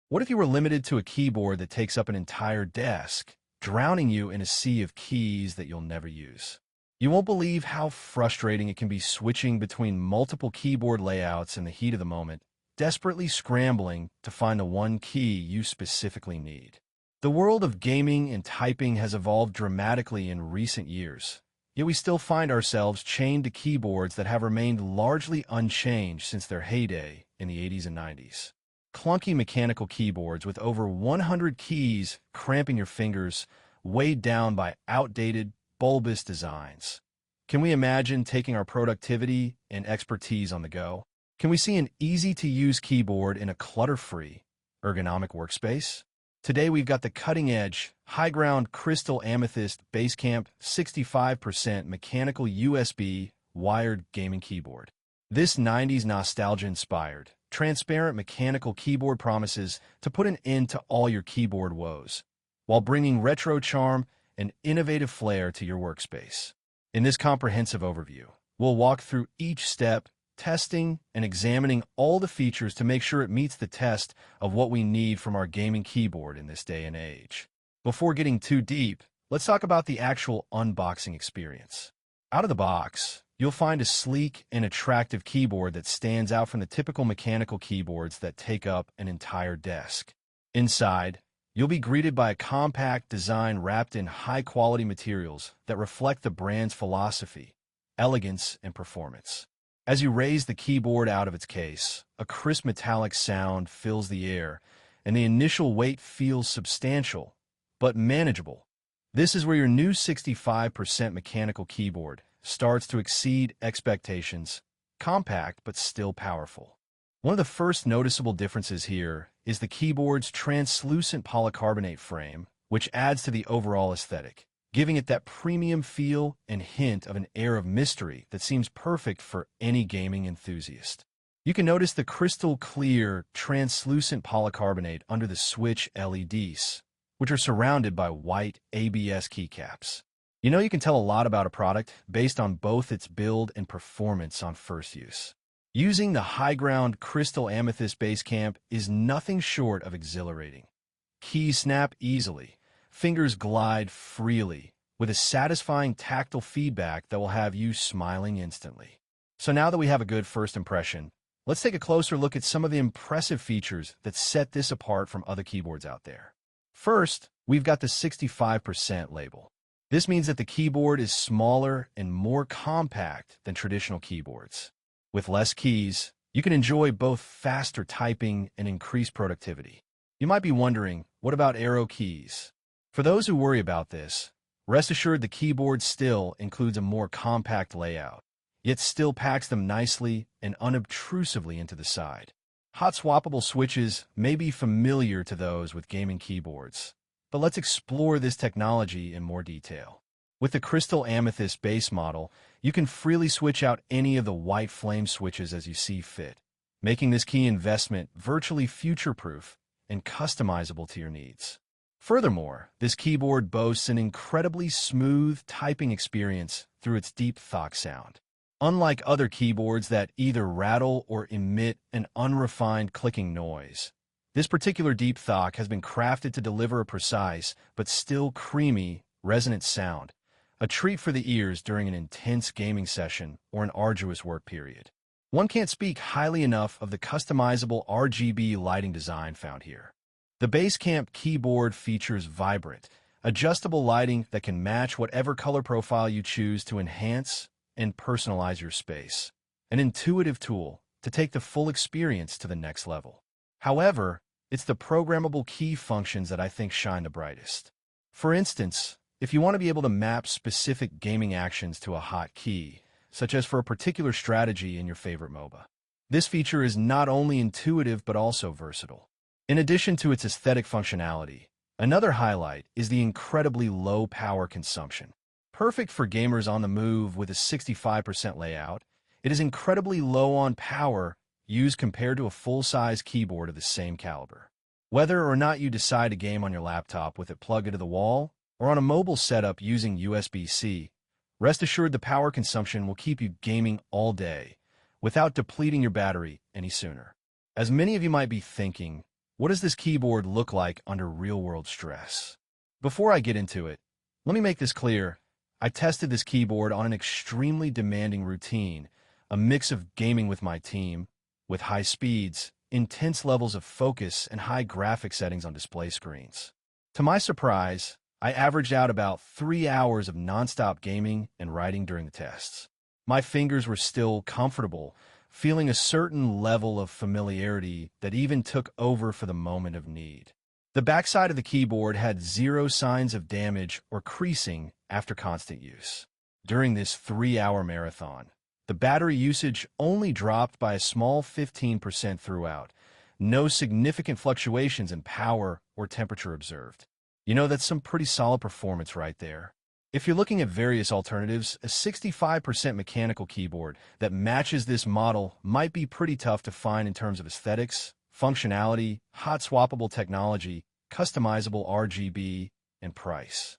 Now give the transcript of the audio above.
What if you were limited to a keyboard that takes up an entire desk, drowning you in a sea of keys that you'll never use? You won't believe how frustrating it can be switching between multiple keyboard layouts in the heat of the moment, desperately scrambling to find the one key you specifically need. The world of gaming and typing has evolved dramatically in recent years, yet we still find ourselves chained to keyboards that have remained largely unchanged since their heyday in the 80s and 90s. Clunky mechanical keyboards with over 100 keys cramping your fingers, weighed down by outdated, bulbous designs. Can we imagine taking our productivity and expertise on the go? Can we see an easy-to-use keyboard in a clutter-free, ergonomic workspace? Today we've got the cutting-edge, Higround Crystal Amethyst Basecamp 65% mechanical USB wired gaming keyboard. This 90s nostalgia-inspired, transparent mechanical keyboard promises to put an end to all your keyboard woes, while bringing retro charm and innovative flair to your workspace. In this comprehensive overview, we'll walk through each step, testing and examining all the features to make sure it meets the test of what we need from our gaming keyboard in this day and age. Before getting too deep, let's talk about the actual unboxing experience. Out of the box, you'll find a sleek and attractive keyboard that stands out from the typical mechanical keyboards that take up an entire desk. Inside, you'll be greeted by a compact design wrapped in high-quality materials that reflect the brand's philosophy, elegance, and performance. As you raise the keyboard out of its case, a crisp metallic sound fills the air, and the initial weight feels substantial, but manageable. This is where your new 65% mechanical keyboard starts to exceed expectations, compact but still powerful. One of the first noticeable differences here is the keyboard's translucent polycarbonate frame, which adds to the overall aesthetic, giving it that premium feel and hint of an air of mystery that seems perfect for any gaming enthusiast. You can notice the crystal clear, translucent polycarbonate under the switch LEDs, which are surrounded by white ABS keycaps. You can tell a lot about a product based on both its build and performance on first use. Using the Higround Crystal Amethyst Basecamp is nothing short of exhilarating. Keys snap easily, fingers glide freely, with a satisfying tactile feedback that will have you smiling instantly. So now that we have a good first impression, let's take a closer look at some of the impressive features that set this apart from other keyboards out there. First, we've got the 65% label. This means that the keyboard is smaller and more compact than traditional keyboards. With less keys, you can enjoy both faster typing and increased productivity. You might be wondering, what about arrow keys? For those who worry about this, rest assured the keyboard still includes a more compact layout, yet still packs them nicely and unobtrusively into the side. Hot-swappable switches may be familiar to those with gaming keyboards, but let's explore this technology in more detail. With the Crystal Amethyst base model, you can freely switch out any of the white flame switches as you see fit, making this key investment virtually future-proof and customizable to your needs. Furthermore, this keyboard boasts an incredibly smooth typing experience through its deep thock sound. Unlike other keyboards that either rattle or emit an unrefined clicking noise, this particular deep thock has been crafted to deliver a precise but still creamy, resonant sound, a treat for the ears during an intense gaming session or an arduous work period. One can't speak highly enough of the customizable RGB lighting design found here. The Basecamp keyboard features vibrant, adjustable lighting that can match whatever color profile you choose to enhance and personalize your space. An intuitive tool to take the full experience to the next level. However, it's the programmable key functions that I think shine the brightest. For instance, if you want to be able to map specific gaming actions to a hotkey, such as for a particular strategy in your favorite MOBA, this feature is not only intuitive but also versatile. In addition to its aesthetic functionality, another highlight is the incredibly low power consumption. Perfect for gamers on the move with a 65% layout, it is incredibly low on power used compared to a full-size keyboard of the same caliber. Whether or not you decide to game on your laptop with it plugged into the wall or on a mobile setup using USB-C, rest assured the power consumption will keep you gaming all day without depleting your battery any sooner. As many of you might be thinking, What does this keyboard look like under real-world stress? Before I get into it, let me make this clear. I tested this keyboard on an extremely demanding routine, a mix of gaming with my team, with high speeds, intense levels of focus, and high graphic settings on display screens. To my surprise, I averaged out about 3 hours of nonstop gaming and writing during the tests. My fingers were still comfortable, feeling a certain level of familiarity that even took over for the moment of need. The backside of the keyboard had zero signs of damage or creasing after constant use. During this 3-hour marathon, the battery usage only dropped by a small 15% throughout. No significant fluctuations in power or temperature observed. That's some pretty solid performance right there. If you're looking at various alternatives, a 65% mechanical keyboard that matches this model might be pretty tough to find in terms of aesthetics, functionality, hot-swappable technology, customizable RGB, and price.